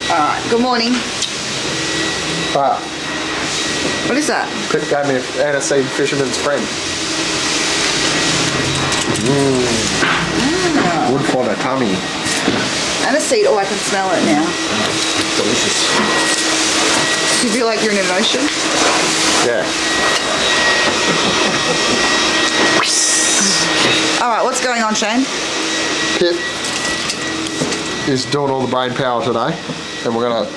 Alright, good morning. What is that? Pip gave me an aniseed fisherman's friend. Good for the tummy. Aniseed, oh I can smell it now. Delicious. Do you feel like you're in an ocean? Yeah. Alright, what's going on, Shane? Pip is doing all the brain power today, and we're going to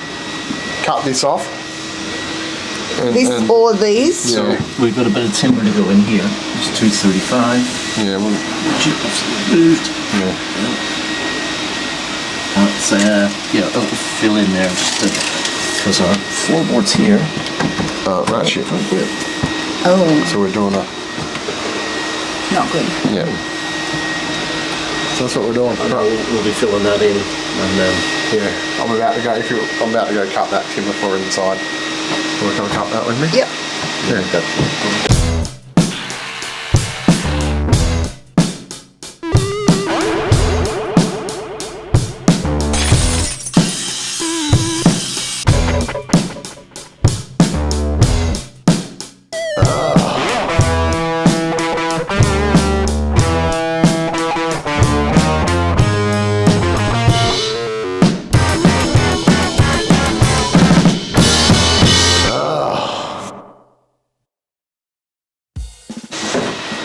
cut this off. All of these? Yeah. So we've got a bit of timber to go in here. It's 235. Yeah, well, Moved. yeah. That's yeah, it'll fill in there just because our floorboard's here. Right shit. Oh, So we're doing a, not good. yeah. So that's what we're doing. We'll be filling that in, and Yeah, I'm about to go cut that timber for inside. So we're going to cut that with me? Yep. Yeah.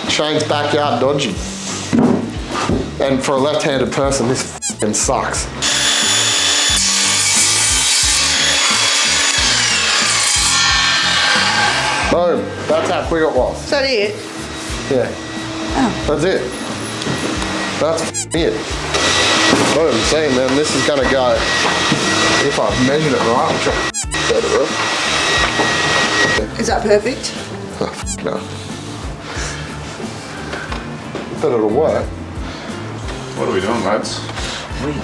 Shane's backyard dodgy. And for a left-handed person, this f***ing sucks. Boom. That's how quick it was. Is that it? Yeah. Oh. That's it. That's f***ing it. Boom. See, man, this is going to go, if I've measured it right, which I better have. Is that perfect? Oh, f*** no. But it'll work. What are we doing, lads?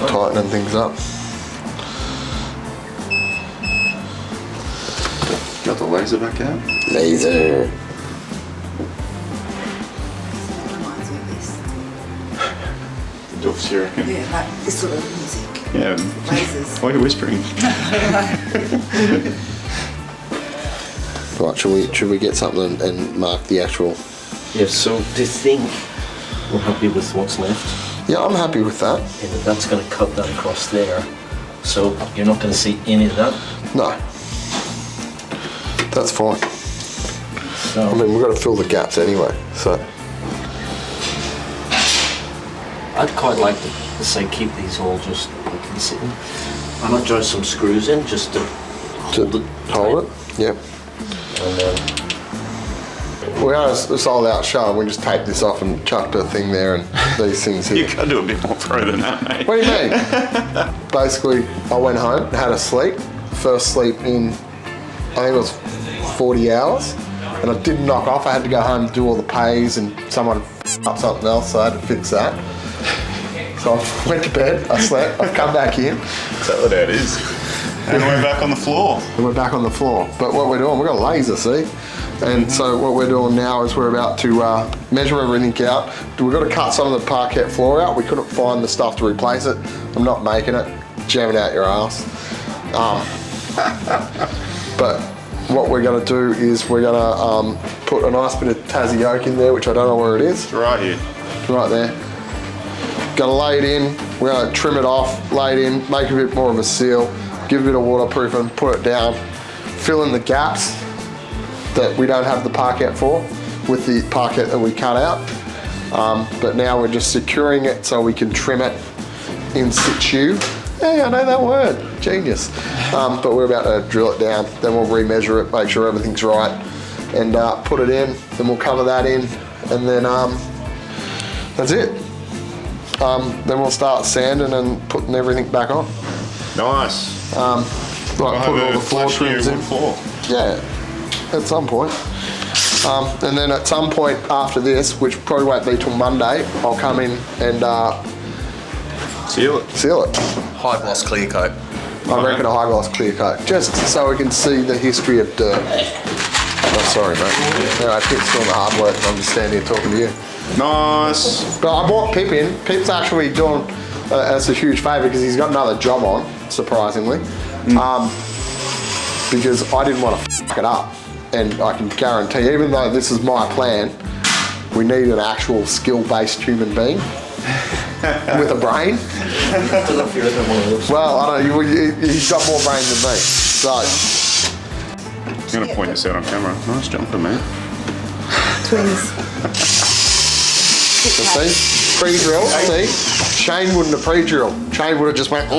Tightening things up. Got the laser back out? Laser. Reminds me of this. Duff's, you reckon? Yeah, like this sort of music. Yeah. Lasers. Why are you whispering? Right, should we get something and mark the actual? yeah. So do you think we're happy with what's left? Yeah, I'm happy with that. And that's going to cut that across there. So you're not going to see any of that. No. That's fine. So I mean, we've got to fill the gaps anyway, so. I'd quite like to say keep these all just like in sitting. I might drive some screws in just to hold it. Hold it? Yeah. And then We are a sold out show. We just taped this off and chucked a thing there and these things You here. can do a bit more pro than that, mate. What do you mean? Basically, I went home, had a sleep. First sleep in, I think it was 40 hours. And I didn't knock off. I had to go home and do all the pays and someone f***ed up something else, so I had to fix that. So I went to bed, I slept, I've come back in. Is that what that is? And we're back on the floor. And we're back on the floor. But what we're doing, we've got a laser, see? And so what we're doing now is we're about to measure everything out. We've got to cut some of the parquet floor out. We couldn't find the stuff to replace it. I'm not making it, jamming out your ass. But what we're going to do is we're going to put a nice bit of Tassie oak in there, which I don't know where it is. It's right here. Right there. Going to lay it in. We're going to trim it off, lay it in, make a bit more of a seal, give a bit of waterproofing, put it down, fill in the gaps that we don't have the parquet for with the parquet that we cut out. But now we're just securing it so we can trim it in situ. Hey, I know that word, genius. But we're about to drill it down, then we'll remeasure it, make sure everything's right, and put it in, then we'll cover that in, and then that's it. Then we'll start sanding and putting everything back on. Nice. Like put all the floor trims in. Floor. Yeah, at some point. And then at some point after this, which probably won't be till Monday, I'll come in and Seal it. seal it. High gloss clear coat. I reckon a high gloss clear coat, just so we can see the history of dirt. Oh, sorry, mate. Anyway, Pip's doing the hard work and I'm just standing here talking to you. Nice. But I brought Pip in. Pip's actually doing us a huge favour because he's got another job on, surprisingly. because I didn't want to fuck it up. And I can guarantee, even though this is my plan, we need an actual skill-based human being with a brain. Well, I don't know, he's got more brain than me, so. I'm going to point this out on camera. Nice jumper, man. Twins. See, pre-drill, see? Shane wouldn't have pre-drilled. Shane would have just went,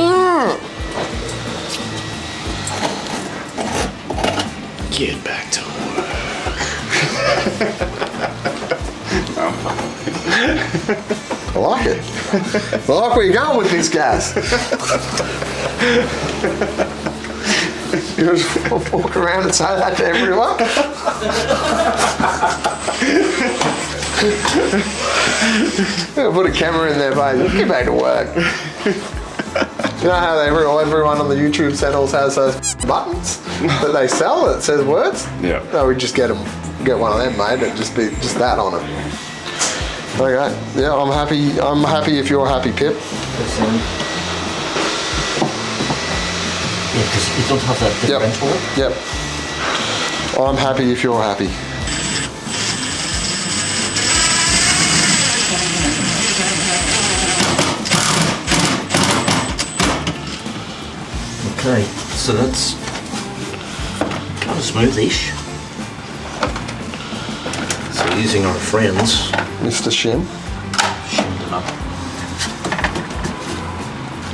Get back to work. I like it. I like where you're going with this, guys. You just walk around and say that to everyone. Put a camera in there, babe. Get back to work. You know how everyone on the YouTube channels has those buttons that they sell that says words? Yeah. No, we just get one of them, mate. It'd just be just that on it. Okay. Yeah, I'm happy. I'm happy if you're happy, Pip. Yeah, because you don't have that differential. Yep. I'm happy if you're happy. Okay, so that's kind of smoothish. So using our friends, Mr. Shim. shimmed it up.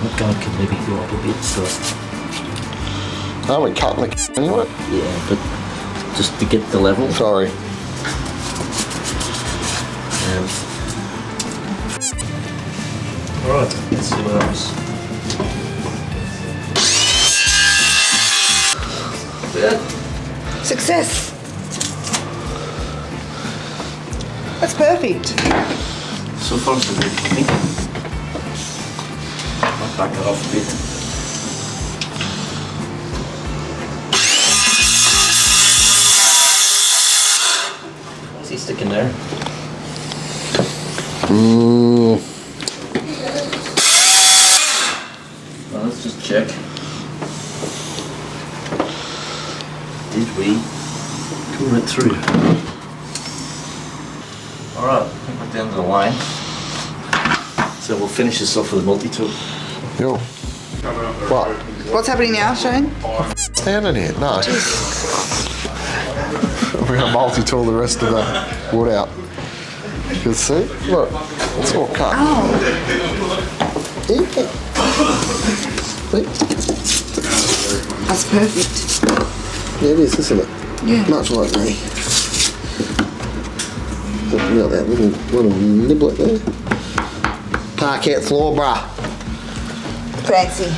That guy could maybe go up a bit, so Oh, we cutting the anyway? yeah, but just to get the level. Sorry. Alright, let's see what else. Yeah. Success. That's perfect. So far so good, I think. I'll back it off a bit. Is he sticking there? Well, let's just check. Did we pull it through? Alright, I think we're at the end of the line. So we'll finish this off with a multi-tool. Yo. What? What's happening now, Shane? Standing here? No. We're going to multi-tool the rest of the wood out. You can see? Look, it's all cut. Oh, See? that's perfect. Yeah, it is, isn't it? Yeah. Much like me. You got that little niblet there. Parquet floor, bruh. Fancy.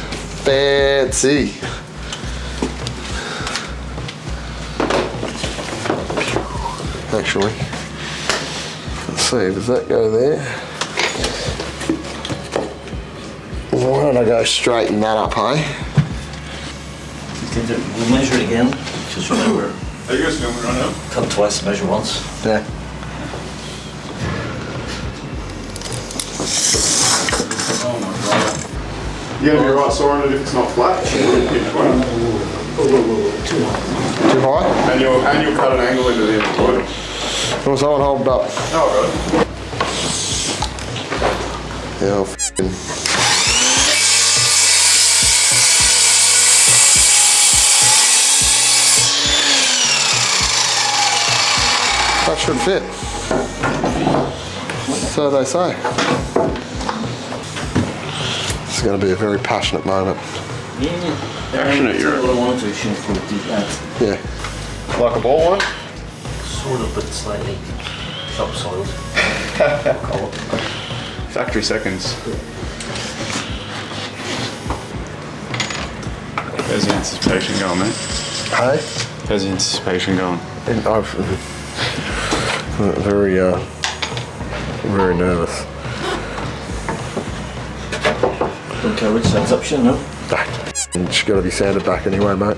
Fancy. Actually, let's see, does that go there? Why don't I go straighten that up, hey? We'll measure it again. Just remember, Are you guys filming right now? cut twice, measure once. Yeah. Oh my god. You're gonna be right sore on it if it's not flat. Too high? And you'll cut an angle into the end of the toilet. Or someone hold it up? Oh, really? Yeah, I'll f***ing... That should fit. So they say. This is going to be a very passionate moment. Yeah. Passionate, That's you're- what I wanted to shoot for do that. Yeah. Like a ball one? Sort of, but slightly topsoiled. Call it. Factory seconds. How's the anticipation going, mate? Hey? How's the anticipation going? And I've... very, very nervous. Okay, which side's up, shouldn't no? It's got to be sanded back anyway, mate.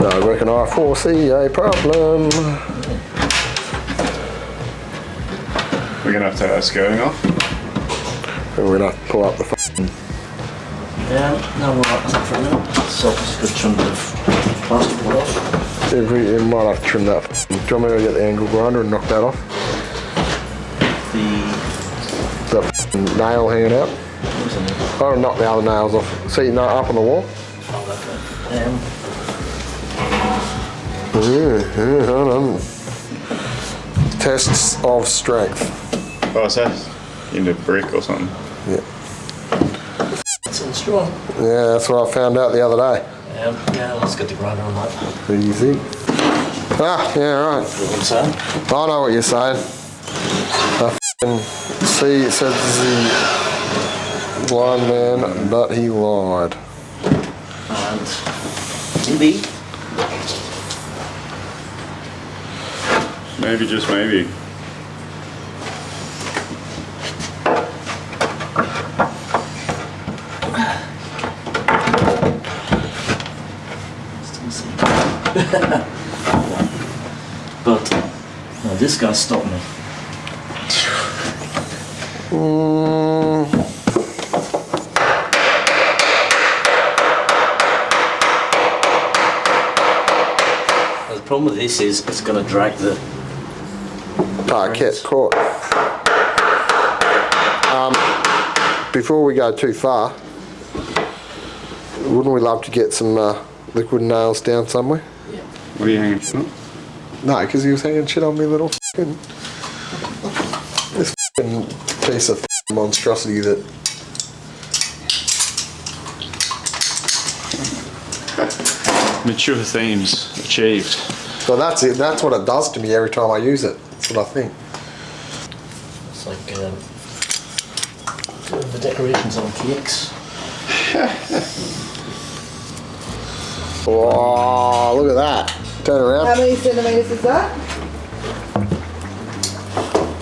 I reckon I foresee a problem. We're gonna have to take our skirting off. And we're gonna have to pull up the f***ing... No, we're right for a minute. So just got to trim the plastic wood off. You might have to trim that. Do you want me to get the angle grinder and knock that off? The f***ing nail hanging out? I'll knock the other nails off. See your nail up on the wall? Hold on. Tests of strength. Oh, is that into brick or something? Yeah. It's in strong. Yeah, that's what I found out the other day. Yeah, let's get the grinder on that. What do you think? Ah, yeah, right. What I'm saying? I know what you're saying. I f***ing see, it said the blind man, but he lied. And maybe. Maybe, just maybe. But no, this guy stopped me. The problem with this is it's going to drag the Kept caught. Before we go too far, wouldn't we love to get some liquid nails down somewhere? Yeah. What are you hanging from? No, because he was hanging shit on me little f***ing... This f***ing piece of f***ing monstrosity that... Mature themes achieved. So that's it, that's what it does to me every time I use it. That's what I think. It's like doing the decorations on cakes. Oh, look at that. Turn How around. many centimetres is that?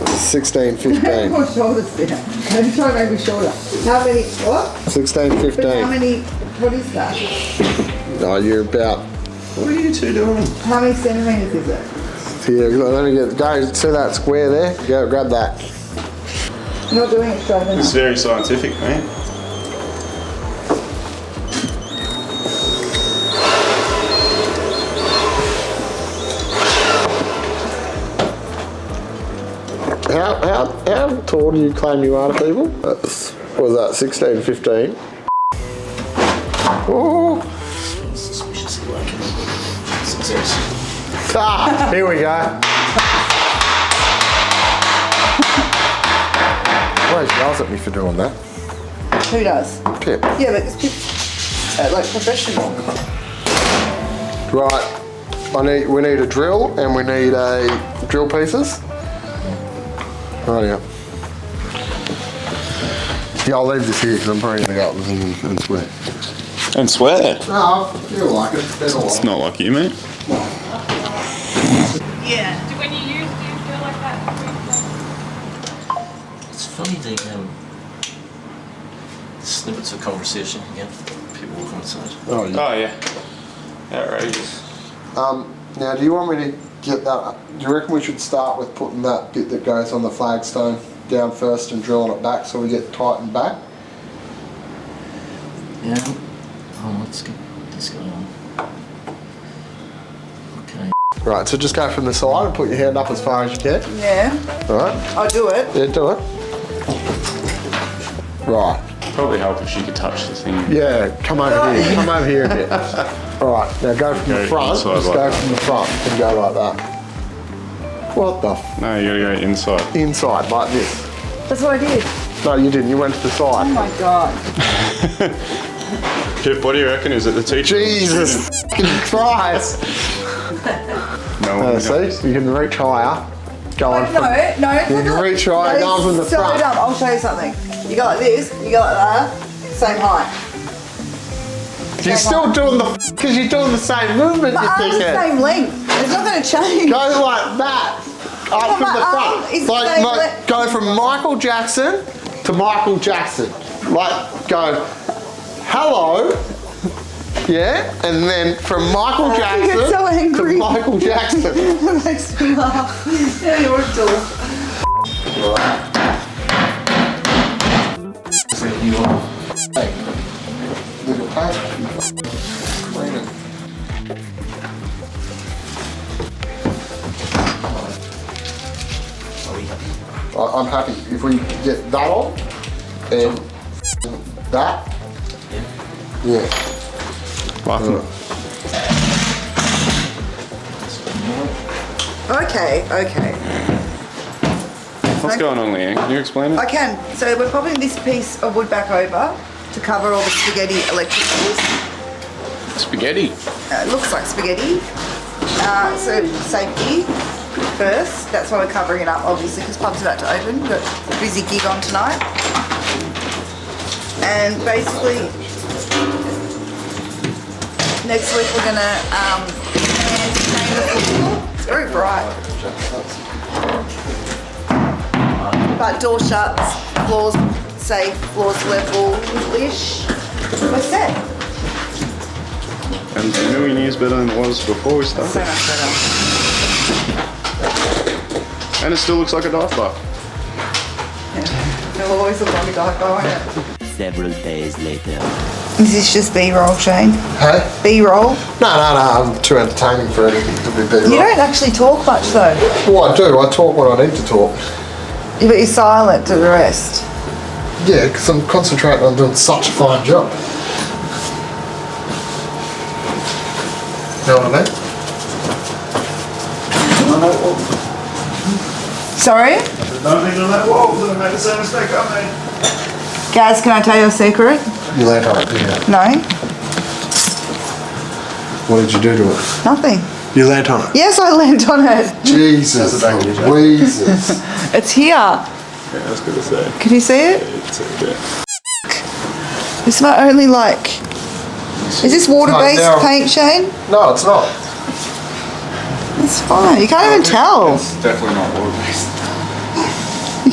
16, Put 15. my shoulders down. Maybe try maybe shoulder. How many, what? 16, But how 15. many, what is that? Oh, you're about... What are you two doing? How many centimetres is it? Here, let me get... Go, see that square there? Go, grab that. I'm not doing it straight It's enough. very scientific, man. How tall do you claim you are to people? What was that, 16, 15? Oh. Suspiciously like success. Ah, here we go. Always yells at me for doing that. Who does? Pip. Yeah, but it's people, like professional. Right, we need a drill and we need a drill pieces. Right, yeah. Yeah, I'll leave this here because I'm probably going to go up and sweat. And swear. No, I feel like it. It's been a while. It's not like you, mate. Yeah. When you use, do you feel like that? It's funny the snippets of conversation you get from people walking outside. Oh, yeah. Oh, yeah. Outrageous. Now, do you want me to get that? Do you reckon we should start with putting that bit that goes on the flagstone down first and drilling it back so we get tightened back? Yeah. Oh, let's get this guy on. Okay. Right, so just go from the side and put your hand up as far as you can. Yeah. Alright? I'll do it. Yeah, do it. Right. Probably help if she could touch the thing. Yeah, come over here. Come over here a bit. Alright, now go from the front. inside Just like go that. from the front and go like that. What the f? No, you gotta go inside. Inside, like this. That's what I did. No, you didn't. You went to the Oh side. my god. Pip, what do you reckon? Is it the teacher? Jesus fucking Christ. No one knows. See, you can reach higher. Going No, from... no. You can reach higher going from the so front. dumb. I'll show you something. You go like this, you go like that, same height. You're still doing the because you're doing the same movement, My you arm's the dickhead. same length. It's not going to change. Go like that. Up Yeah, from my the arm front. is Like, the same like length. go from Michael Jackson to Michael Jackson. Like go, hello. Yeah, and then from Michael You Jackson get so angry. to Michael Jackson. It makes me laugh. Yeah, you're a doll. Right. I'm happy if we get that on and that. Yeah. Okay. What's going on, Leanne? Can you explain it? I can. So we're popping this piece of wood back over to cover all the spaghetti electricals. Spaghetti. It looks like spaghetti. So safety first. That's why we're covering it up, obviously, because pub's about to open. We've got a busy gig on tonight. And basically, next week we're gonna hand paint the floor. It's very bright. But door shuts, floors safe, floors level-ish. We're set. And a million years better than it was before we started. So much better. And it still looks like a dive bar. Yeah. It'll always look like a dive bar, won't it? Several days later. Is this just B-roll, Shane? Hey? B-roll? No, I'm too entertaining for anything to be better. You don't actually talk much though. Well, I do. I talk when I need to talk. Yeah, but you're silent to the rest. Yeah, because I'm concentrating on doing such a fine job. You know what I mean? Sorry? Don't think on that wall, didn't make the same mistake I made. Gaz, can I tell you a secret? You land on it, didn't you? No? What did you do to it? Nothing. You land on it? Yes, I landed on it. Jesus Louises. It's here. Yeah, that's good to say. Can you see it? It's okay. It's my only like... Is this water-based No, now- paint, Shane? No, it's not. It's fine. You can't even tell. It's definitely not water-based. You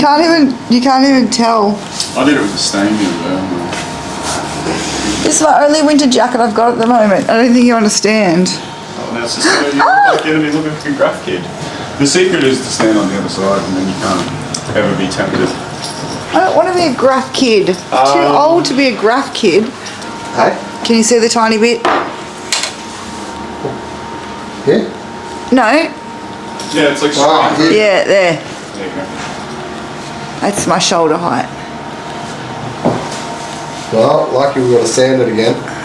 can't even tell. I did it with a stain as well. This is my only winter jacket I've got at the moment. I don't think you understand. Oh, now it's just you look like enemy looking like a graph kid. The secret is to stand on the other side and then you can't ever be tempted. I don't want to be a graph kid. I'm too old to be a graph kid. Hey? Can you see the tiny bit? Yeah? No. Yeah, it's like Ah, straight. yeah. Yeah, there. There you go. That's my shoulder height. Well, lucky we've got to sand it again.